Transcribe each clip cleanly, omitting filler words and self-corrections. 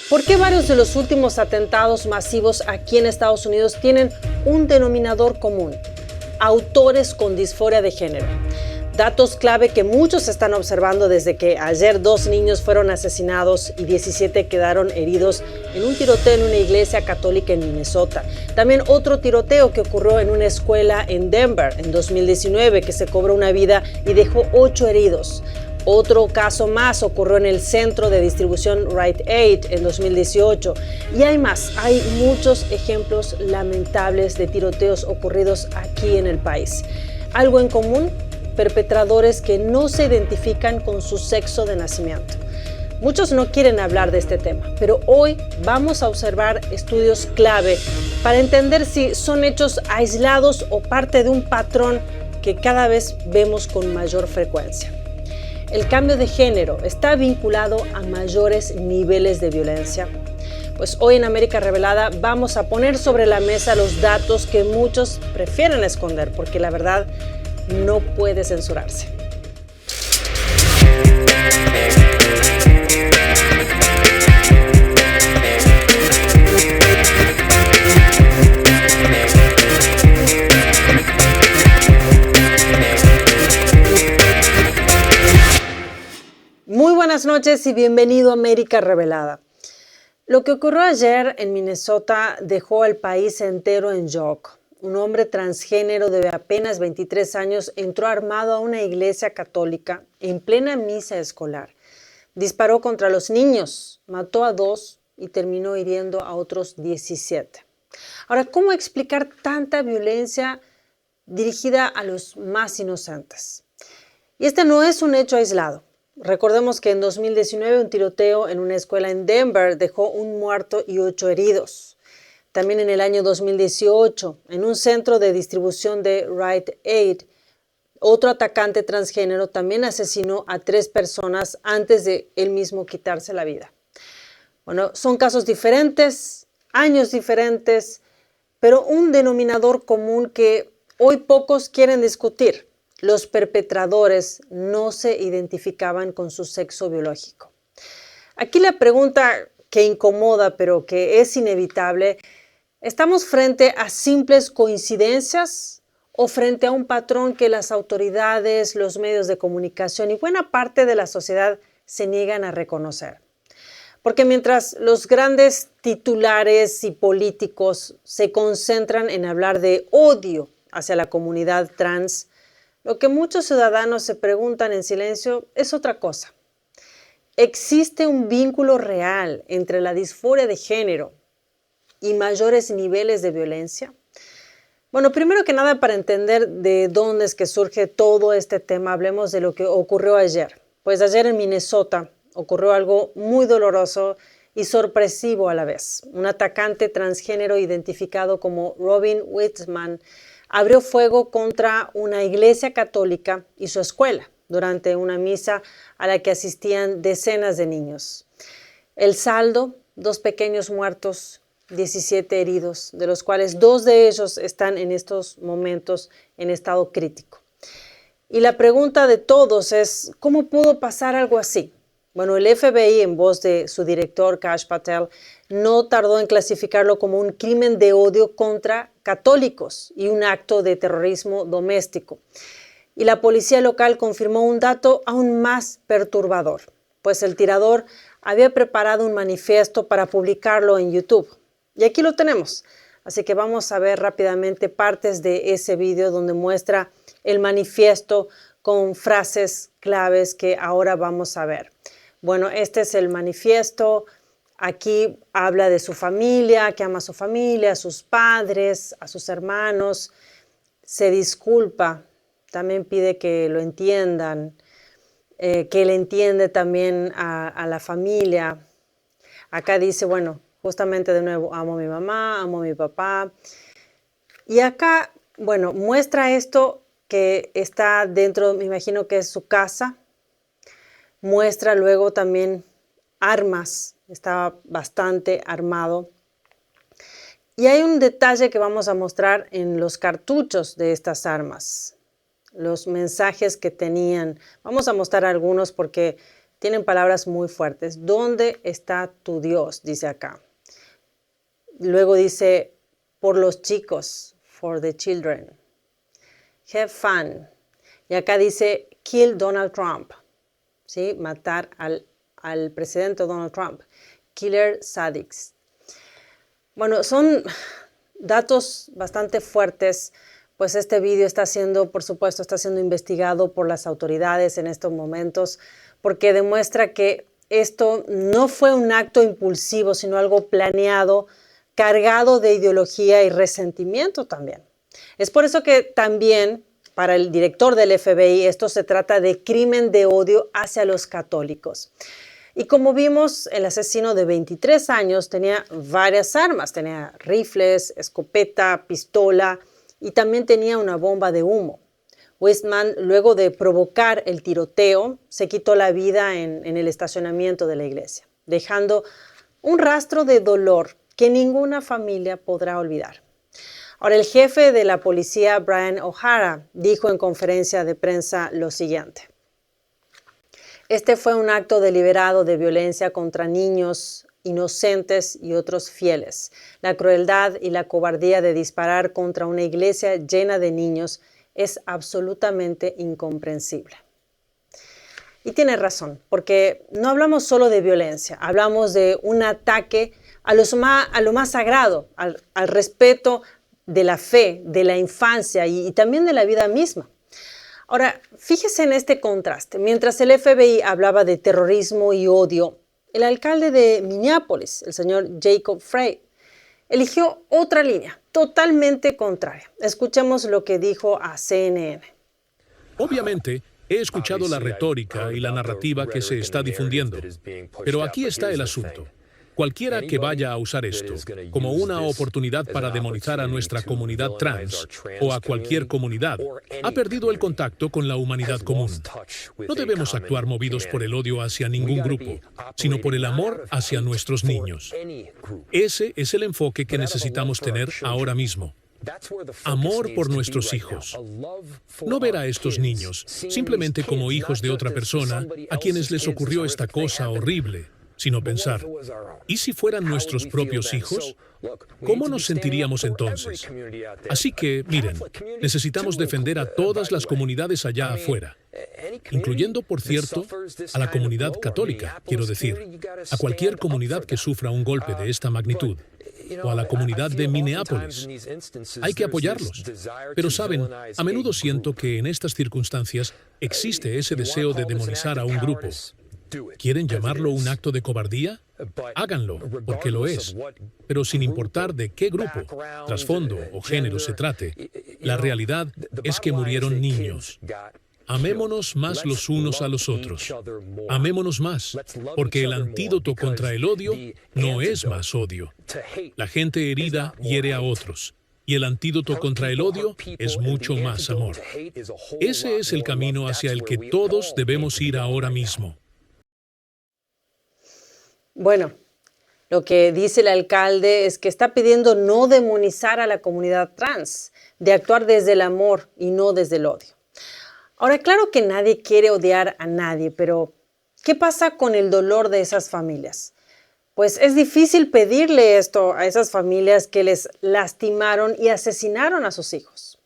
¿Por qué varios de los últimos atentados masivos aquí en Estados Unidos tienen un denominador común? Autores con disforia de género. Datos clave que muchos están observando desde que ayer 2 niños fueron asesinados y 17 quedaron heridos en un tiroteo en una iglesia católica en Minnesota. También otro tiroteo que ocurrió en una escuela en Denver en 2019 que se cobró una vida y dejó 8 heridos. Otro caso más ocurrió en el centro de distribución Rite Aid en 2018. Y hay más, hay muchos ejemplos lamentables de tiroteos ocurridos aquí en el país. Algo en común, perpetradores que no se identifican con su sexo de nacimiento. Muchos no quieren hablar de este tema, pero hoy vamos a observar estudios clave para entender si son hechos aislados o parte de un patrón que cada vez vemos con mayor frecuencia. ¿El cambio de género está vinculado a mayores niveles de violencia? Pues hoy en América Revelada vamos a poner sobre la mesa los datos que muchos prefieren esconder, porque la verdad no puede censurarse. Muy buenas noches y bienvenido a América Revelada. Lo que ocurrió ayer en Minnesota dejó al país entero en shock. Un hombre transgénero de apenas 23 años entró armado a una iglesia católica en plena misa escolar. Disparó contra los niños, mató a 2 y terminó hiriendo a otros 17. Ahora, ¿cómo explicar tanta violencia dirigida a los más inocentes? Y este no es un hecho aislado. Recordemos que en 2019 un tiroteo en una escuela en Denver dejó 1 muerto y 8 heridos. También en el año 2018, en un centro de distribución de Rite Aid, otro atacante transgénero también asesinó a 3 personas antes de él mismo quitarse la vida. Bueno, son casos diferentes, años diferentes, pero un denominador común que hoy pocos quieren discutir. Los perpetradores no se identificaban con su sexo biológico. Aquí la pregunta que incomoda, pero que es inevitable: ¿estamos frente a simples coincidencias o frente a un patrón que las autoridades, los medios de comunicación y buena parte de la sociedad se niegan a reconocer? Porque mientras los grandes titulares y políticos se concentran en hablar de odio hacia la comunidad trans, lo que muchos ciudadanos se preguntan en silencio es otra cosa. ¿Existe un vínculo real entre la disforia de género y mayores niveles de violencia? Bueno, primero que nada, para entender de dónde es que surge todo este tema, hablemos de lo que ocurrió ayer. Pues ayer en Minnesota ocurrió algo muy doloroso y sorpresivo a la vez. Un atacante transgénero identificado como Robin Whitman abrió fuego contra una iglesia católica y su escuela durante una misa a la que asistían decenas de niños. El saldo: 2 pequeños muertos, 17 heridos, de los cuales 2 de ellos están en estos momentos en estado crítico. Y la pregunta de todos es: ¿cómo pudo pasar algo así? Bueno, el FBI, en voz de su director Kash Patel, no tardó en clasificarlo como un crimen de odio contra católicos y un acto de terrorismo doméstico. Y la policía local confirmó un dato aún más perturbador, pues el tirador había preparado un manifiesto para publicarlo en YouTube. Y aquí lo tenemos. Así que vamos a ver rápidamente partes de ese video donde muestra el manifiesto con frases claves que ahora vamos a ver. Bueno, este es el manifiesto. Aquí habla de su familia, que ama a su familia, a sus padres, a sus hermanos. Se disculpa, también pide que lo entiendan, que él entiende también a la familia. Acá dice, bueno, justamente de nuevo, amo a mi mamá, amo a mi papá. Y acá, bueno, muestra esto que está dentro, me imagino que es su casa. Muestra luego también armas, está bastante armado. Y hay un detalle que vamos a mostrar en los cartuchos de estas armas, los mensajes que tenían. Vamos a mostrar algunos porque tienen palabras muy fuertes. ¿Dónde está tu Dios? Dice acá. Luego dice, por los chicos, for the children. Have fun. Y acá dice, kill Donald Trump. ¿Sí? Matar al presidente Donald Trump. Killer Sadics. Bueno, son datos bastante fuertes, pues este video está siendo, por supuesto, está siendo investigado por las autoridades en estos momentos, porque demuestra que esto no fue un acto impulsivo, sino algo planeado, cargado de ideología y resentimiento también. Es por eso que también, para el director del FBI, esto se trata de crimen de odio hacia los católicos. Y como vimos, el asesino de 23 años tenía varias armas. Tenía rifles, escopeta, pistola y también tenía una bomba de humo. Westman, luego de provocar el tiroteo, se quitó la vida en el estacionamiento de la iglesia, dejando un rastro de dolor que ninguna familia podrá olvidar. Ahora, el jefe de la policía, Brian O'Hara, dijo en conferencia de prensa lo siguiente. Este fue un acto deliberado de violencia contra niños inocentes y otros fieles. La crueldad y la cobardía de disparar contra una iglesia llena de niños es absolutamente incomprensible. Y tiene razón, porque no hablamos solo de violencia, hablamos de un ataque a lo más sagrado, al respeto de la fe, de la infancia y también de la vida misma. Ahora, fíjese en este contraste. Mientras el FBI hablaba de terrorismo y odio, el alcalde de Minneapolis, el señor Jacob Frey, eligió otra línea, totalmente contraria. Escuchemos lo que dijo a CNN. Obviamente, he escuchado la retórica y la narrativa que se está difundiendo, pero aquí está el asunto. Cualquiera que vaya a usar esto como una oportunidad para demonizar a nuestra comunidad trans o a cualquier comunidad, ha perdido el contacto con la humanidad común. No debemos actuar movidos por el odio hacia ningún grupo, sino por el amor hacia nuestros niños. Ese es el enfoque que necesitamos tener ahora mismo. Amor por nuestros hijos. No ver a estos niños simplemente como hijos de otra persona a quienes les ocurrió esta cosa horrible, sino pensar, ¿y si fueran nuestros propios hijos? ¿Cómo nos sentiríamos entonces? Así que, miren, necesitamos defender a todas las comunidades allá afuera, incluyendo, por cierto, a la comunidad católica, quiero decir, a cualquier comunidad que sufra un golpe de esta magnitud, o a la comunidad de Minneapolis. Hay que apoyarlos. Pero saben, a menudo siento que en estas circunstancias existe ese deseo de demonizar a un grupo. ¿Quieren llamarlo un acto de cobardía? Háganlo, porque lo es. Pero sin importar de qué grupo, trasfondo o género se trate, la realidad es que murieron niños. Amémonos más los unos a los otros. Amémonos más, porque el antídoto contra el odio no es más odio. La gente herida hiere a otros, y el antídoto contra el odio es mucho más amor. Ese es el camino hacia el que todos debemos ir ahora mismo. Bueno, lo que dice el alcalde es que está pidiendo no demonizar a la comunidad trans, de actuar desde el amor y no desde el odio. Ahora, claro que nadie quiere odiar a nadie, pero ¿qué pasa con el dolor de esas familias? Pues es difícil pedirle esto a esas familias que les lastimaron y asesinaron a sus hijos.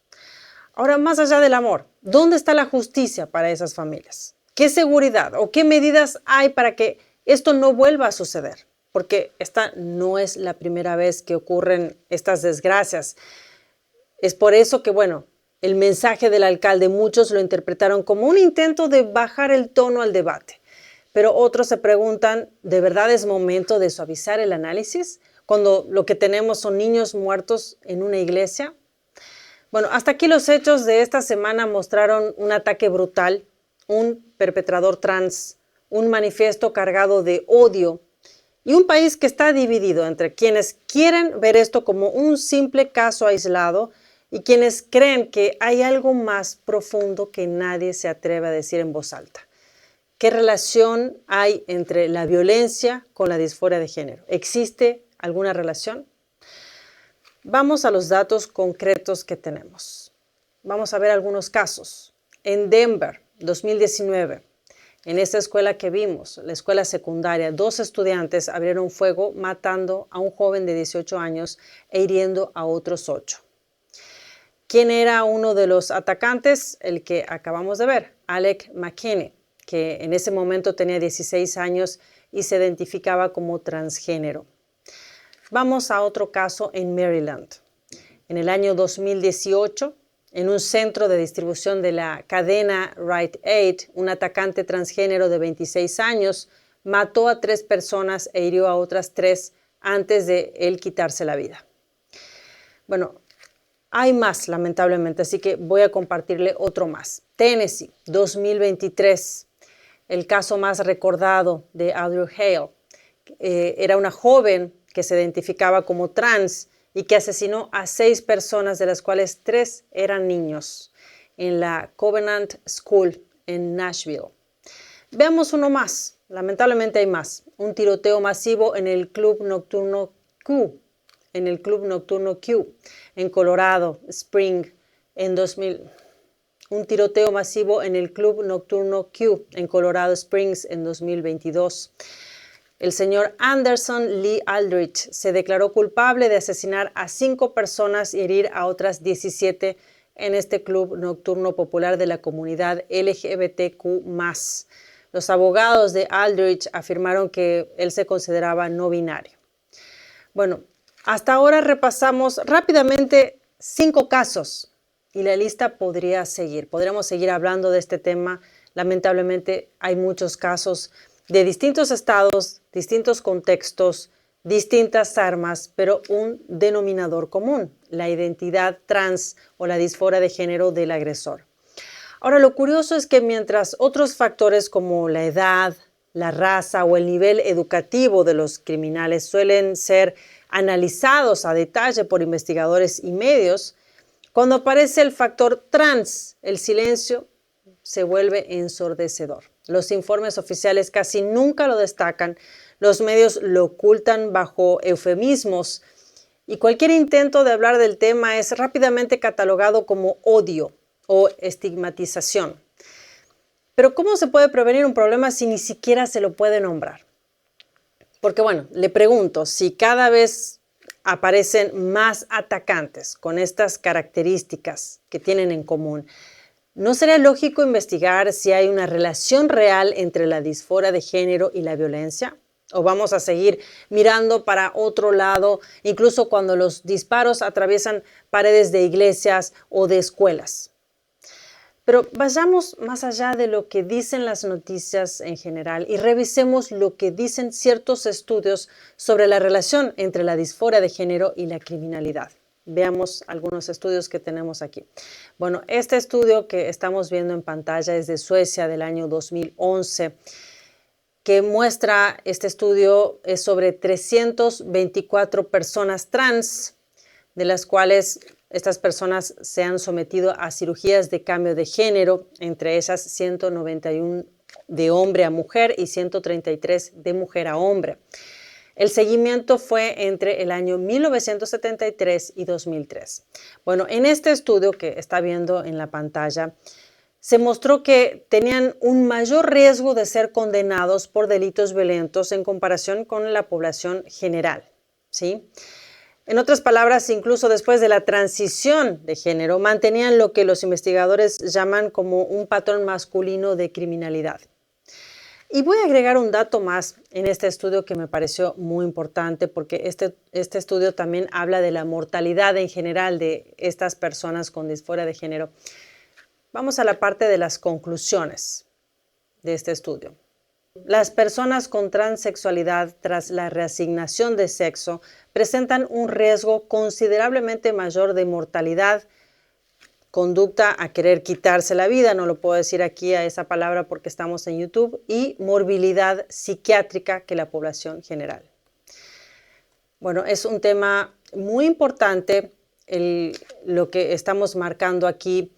Ahora, más allá del amor, ¿dónde está la justicia para esas familias? ¿Qué seguridad o qué medidas hay para que esto no vuelva a suceder? Porque esta no es la primera vez que ocurren estas desgracias. Es por eso que, el mensaje del alcalde muchos lo interpretaron como un intento de bajar el tono al debate. Pero otros se preguntan, ¿de verdad es momento de suavizar el análisis cuando lo que tenemos son niños muertos en una iglesia? Bueno, hasta aquí los hechos de esta semana mostraron un ataque brutal, un perpetrador trans, un manifiesto cargado de odio y un país que está dividido entre quienes quieren ver esto como un simple caso aislado y quienes creen que hay algo más profundo que nadie se atreve a decir en voz alta. ¿Qué relación hay entre la violencia con la disforia de género? ¿Existe alguna relación? Vamos a los datos concretos que tenemos. Vamos a ver algunos casos. En Denver, 2019, En esta escuela que vimos, la escuela secundaria, 2 estudiantes abrieron fuego matando a un joven de 18 años e hiriendo a otros 8. ¿Quién era uno de los atacantes? El que acabamos de ver, Alec McKinney, que en ese momento tenía 16 años y se identificaba como transgénero. Vamos a otro caso en Maryland. En el año 2018, en un centro de distribución de la cadena Rite Aid, un atacante transgénero de 26 años mató a 3 personas e hirió a otras 3 antes de él quitarse la vida. Bueno, hay más, lamentablemente, así que voy a compartirle otro más. Tennessee, 2023, el caso más recordado de Audrey Hale. Era una joven que se identificaba como trans y que asesinó a 6 personas, de las cuales 3 eran niños, en la Covenant School en Nashville. Veamos uno más, lamentablemente hay más. Un tiroteo masivo en el Club Nocturno Q, en Colorado Springs en 2000. Un tiroteo masivo en el Club Nocturno Q en Colorado Springs en 2022. El señor Anderson Lee Aldrich se declaró culpable de asesinar a 5 personas y herir a otras 17 en este club nocturno popular de la comunidad LGBTQ+. Los abogados de Aldrich afirmaron que él se consideraba no binario. Bueno, hasta ahora repasamos rápidamente 5 casos y la lista podría seguir. Podríamos seguir hablando de este tema. Lamentablemente hay muchos casos de distintos estados, distintos contextos, distintas armas, pero un denominador común, la identidad trans o la disforia de género del agresor. Ahora, lo curioso es que mientras otros factores como la edad, la raza o el nivel educativo de los criminales suelen ser analizados a detalle por investigadores y medios, cuando aparece el factor trans, el silencio se vuelve ensordecedor. Los informes oficiales casi nunca lo destacan, los medios lo ocultan bajo eufemismos y cualquier intento de hablar del tema es rápidamente catalogado como odio o estigmatización. Pero ¿cómo se puede prevenir un problema si ni siquiera se lo puede nombrar? Porque bueno, le pregunto, si cada vez aparecen más atacantes con estas características que tienen en común, ¿no sería lógico investigar si hay una relación real entre la disforia de género y la violencia? ¿O vamos a seguir mirando para otro lado, incluso cuando los disparos atraviesan paredes de iglesias o de escuelas? Pero vayamos más allá de lo que dicen las noticias en general y revisemos lo que dicen ciertos estudios sobre la relación entre la disforia de género y la criminalidad. Veamos algunos estudios que tenemos aquí. Bueno, este estudio que estamos viendo en pantalla es de Suecia del año 2011, que muestra, este estudio es sobre 324 personas trans, de las cuales estas personas se han sometido a cirugías de cambio de género, entre esas 191 de hombre a mujer y 133 de mujer a hombre. El seguimiento fue entre el año 1973 y 2003. Bueno, en este estudio que está viendo en la pantalla, se mostró que tenían un mayor riesgo de ser condenados por delitos violentos en comparación con la población general, ¿sí? En otras palabras, incluso después de la transición de género, mantenían lo que los investigadores llaman como un patrón masculino de criminalidad. Y voy a agregar un dato más en este estudio que me pareció muy importante, porque este estudio también habla de la mortalidad en general de estas personas con disforia de género. Vamos a la parte de las conclusiones de este estudio. Las personas con transexualidad tras la reasignación de sexo presentan un riesgo considerablemente mayor de mortalidad, conducta a querer quitarse la vida, no lo puedo decir aquí a esa palabra porque estamos en YouTube, y morbilidad psiquiátrica que la población general. Bueno, es un tema muy importante lo que estamos marcando aquí,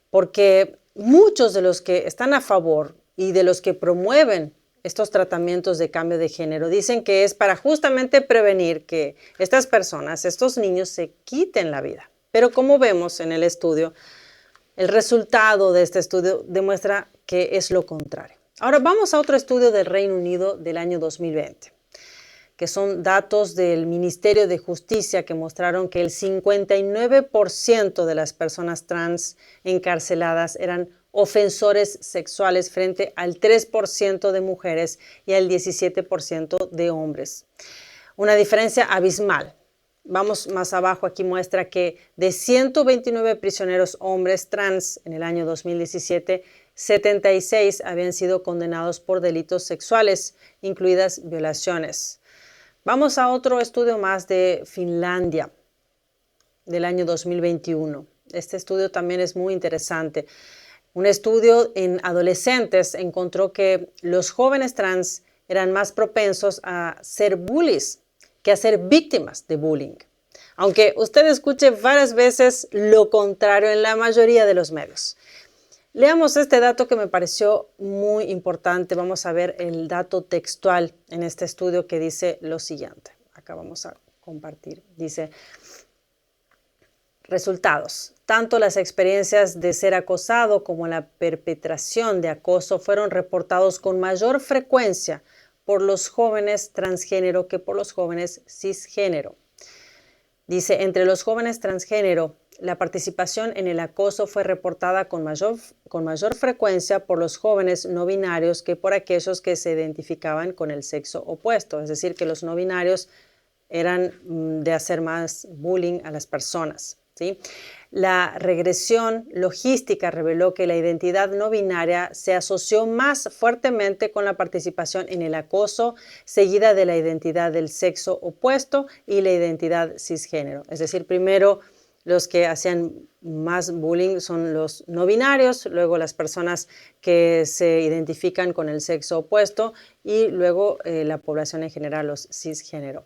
porque muchos de los que están a favor y de los que promueven estos tratamientos de cambio de género dicen que es para justamente prevenir que estas personas, estos niños, se quiten la vida. Pero como vemos en el estudio, el resultado de este estudio demuestra que es lo contrario. Ahora vamos a otro estudio del Reino Unido del año 2020, que son datos del Ministerio de Justicia que mostraron que el 59% de las personas trans encarceladas eran ofensores sexuales frente al 3% de mujeres y al 17% de hombres. Una diferencia abismal. Vamos más abajo, aquí muestra que de 129 prisioneros hombres trans en el año 2017, 76 habían sido condenados por delitos sexuales, incluidas violaciones. Vamos a otro estudio más de Finlandia del año 2021. Este estudio también es muy interesante. Un estudio en adolescentes encontró que los jóvenes trans eran más propensos a ser bullies que a ser víctimas de bullying. Aunque usted escuche varias veces lo contrario en la mayoría de los medios. Leamos este dato que me pareció muy importante. Vamos a ver el dato textual en este estudio que dice lo siguiente. Acá vamos a compartir. Dice, resultados. Tanto las experiencias de ser acosado como la perpetración de acoso fueron reportados con mayor frecuencia por los jóvenes transgénero que por los jóvenes cisgénero. Dice, entre los jóvenes transgénero, la participación en el acoso fue reportada con mayor frecuencia por los jóvenes no binarios que por aquellos que se identificaban con el sexo opuesto. Es decir, que los no binarios eran de hacer más bullying a las personas, ¿sí? La regresión logística reveló que la identidad no binaria se asoció más fuertemente con la participación en el acoso, seguida de la identidad del sexo opuesto y la identidad cisgénero. Es decir, primero los que hacían más bullying son los no binarios, luego las personas que se identifican con el sexo opuesto y luego la población en general, los cisgénero.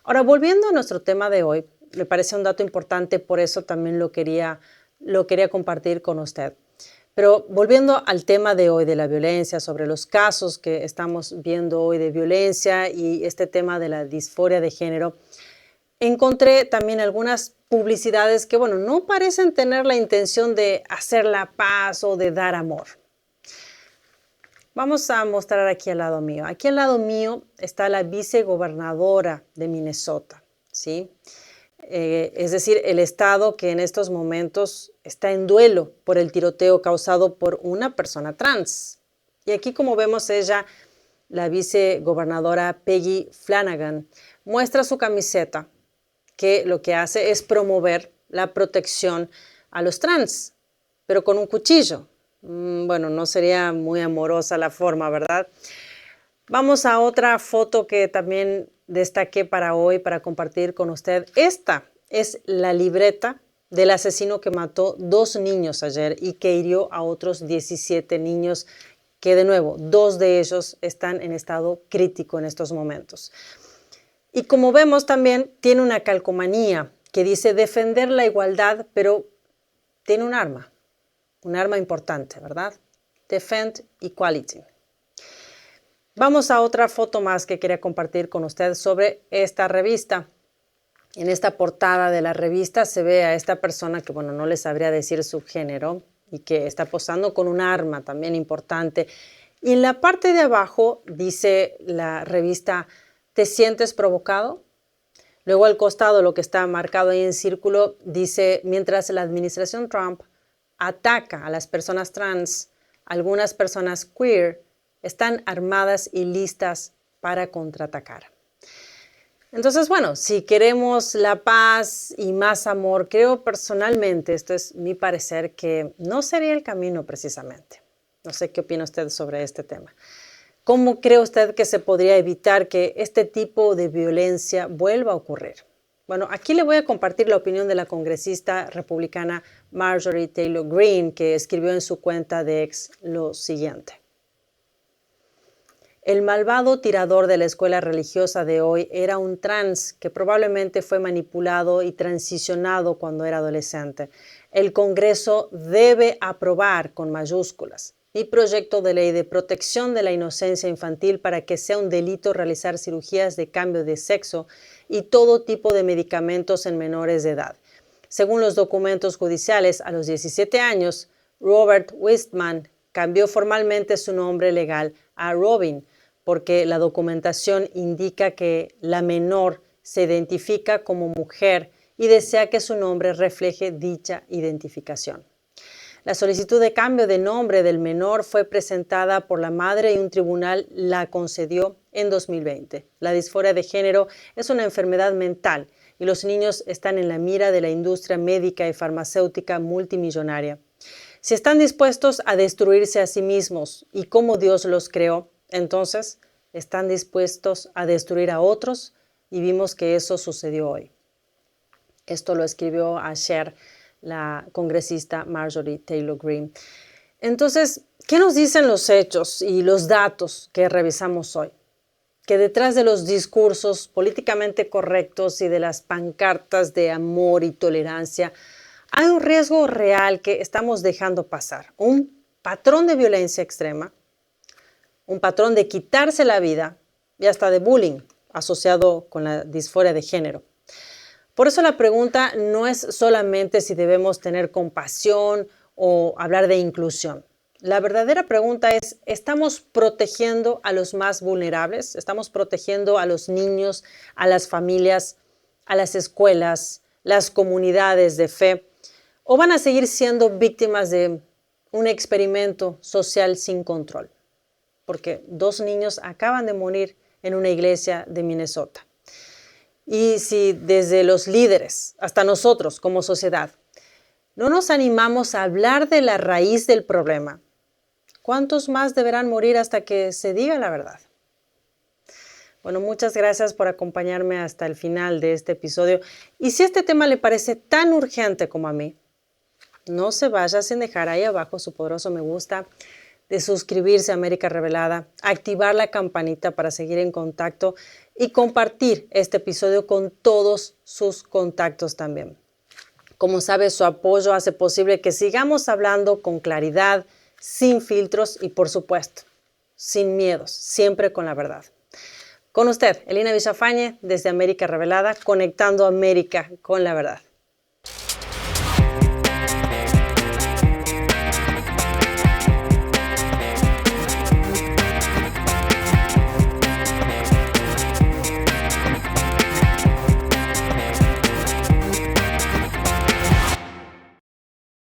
Ahora, volviendo a nuestro tema de hoy, me parece un dato importante, por eso también lo quería compartir con usted. Pero volviendo al tema de hoy de la violencia, sobre los casos que estamos viendo hoy de violencia y este tema de la disforia de género, encontré también algunas publicidades que, bueno, no parecen tener la intención de hacer la paz o de dar amor. Vamos a mostrar aquí al lado mío. Aquí al lado mío está la vicegobernadora de Minnesota, ¿sí? Es decir, el estado que en estos momentos está en duelo por el tiroteo causado por una persona trans. Y aquí, como vemos, ella, la vicegobernadora Peggy Flanagan, muestra su camiseta, que lo que hace es promover la protección a los trans, pero con un cuchillo. Bueno, no sería muy amorosa la forma, ¿verdad? Vamos a otra foto que también destaqué para hoy, para compartir con usted. Esta es la libreta del asesino que mató 2 niños ayer y que hirió a otros 17 niños, que de nuevo, 2 de ellos están en estado crítico en estos momentos. Y como vemos también tiene una calcomanía que dice defender la igualdad, pero tiene un arma importante, ¿verdad? Defend Equality. Vamos a otra foto más que quería compartir con usted sobre esta revista. En esta portada de la revista se ve a esta persona que, bueno, no les sabría decir su género y que está posando con un arma también importante. Y en la parte de abajo dice la revista, ¿te sientes provocado? Luego al costado, lo que está marcado ahí en círculo, dice, mientras la administración Trump ataca a las personas trans, algunas personas queer están armadas y listas para contraatacar. Entonces, bueno, si queremos la paz y más amor, creo personalmente, esto es mi parecer, que no sería el camino precisamente. No sé qué opina usted sobre este tema. ¿Cómo cree usted que se podría evitar que este tipo de violencia vuelva a ocurrir? Bueno, aquí le voy a compartir la opinión de la congresista republicana Marjorie Taylor Greene, que escribió en su cuenta de X lo siguiente. El malvado tirador de la escuela religiosa de hoy era un trans que probablemente fue manipulado y transicionado cuando era adolescente. El Congreso debe aprobar con mayúsculas mi proyecto de ley de protección de la inocencia infantil para que sea un delito realizar cirugías de cambio de sexo y todo tipo de medicamentos en menores de edad. Según los documentos judiciales, a los 17 años, Robert Wistman cambió formalmente su nombre legal a Robin, porque la documentación indica que la menor se identifica como mujer y desea que su nombre refleje dicha identificación. La solicitud de cambio de nombre del menor fue presentada por la madre y un tribunal la concedió en 2020. La disforia de género es una enfermedad mental y los niños están en la mira de la industria médica y farmacéutica multimillonaria. Si están dispuestos a destruirse a sí mismos y como Dios los creó, entonces están dispuestos a destruir a otros y vimos que eso sucedió hoy. Esto lo escribió ayer la congresista Marjorie Taylor Greene. Entonces, ¿qué nos dicen los hechos y los datos que revisamos hoy? Que detrás de los discursos políticamente correctos y de las pancartas de amor y tolerancia hay un riesgo real que estamos dejando pasar, un patrón de violencia extrema, un patrón de quitarse la vida y hasta de bullying asociado con la disforia de género. Por eso la pregunta no es solamente si debemos tener compasión o hablar de inclusión. La verdadera pregunta es, ¿estamos protegiendo a los más vulnerables? ¿Estamos protegiendo a los niños, a las familias, a las escuelas, las comunidades de fe? ¿O van a seguir siendo víctimas de un experimento social sin control? Porque 2 niños acaban de morir en una iglesia de Minnesota. Y si desde los líderes hasta nosotros como sociedad no nos animamos a hablar de la raíz del problema, ¿cuántos más deberán morir hasta que se diga la verdad? Bueno, muchas gracias por acompañarme hasta el final de este episodio. Y si este tema le parece tan urgente como a mí, no se vaya sin dejar ahí abajo su poderoso me gusta, de suscribirse a América Revelada, activar la campanita para seguir en contacto y compartir este episodio con todos sus contactos también. Como sabe, su apoyo hace posible que sigamos hablando con claridad, sin filtros y, por supuesto, sin miedos, siempre con la verdad. Con usted, Elina Villafañe, desde América Revelada, conectando América con la verdad.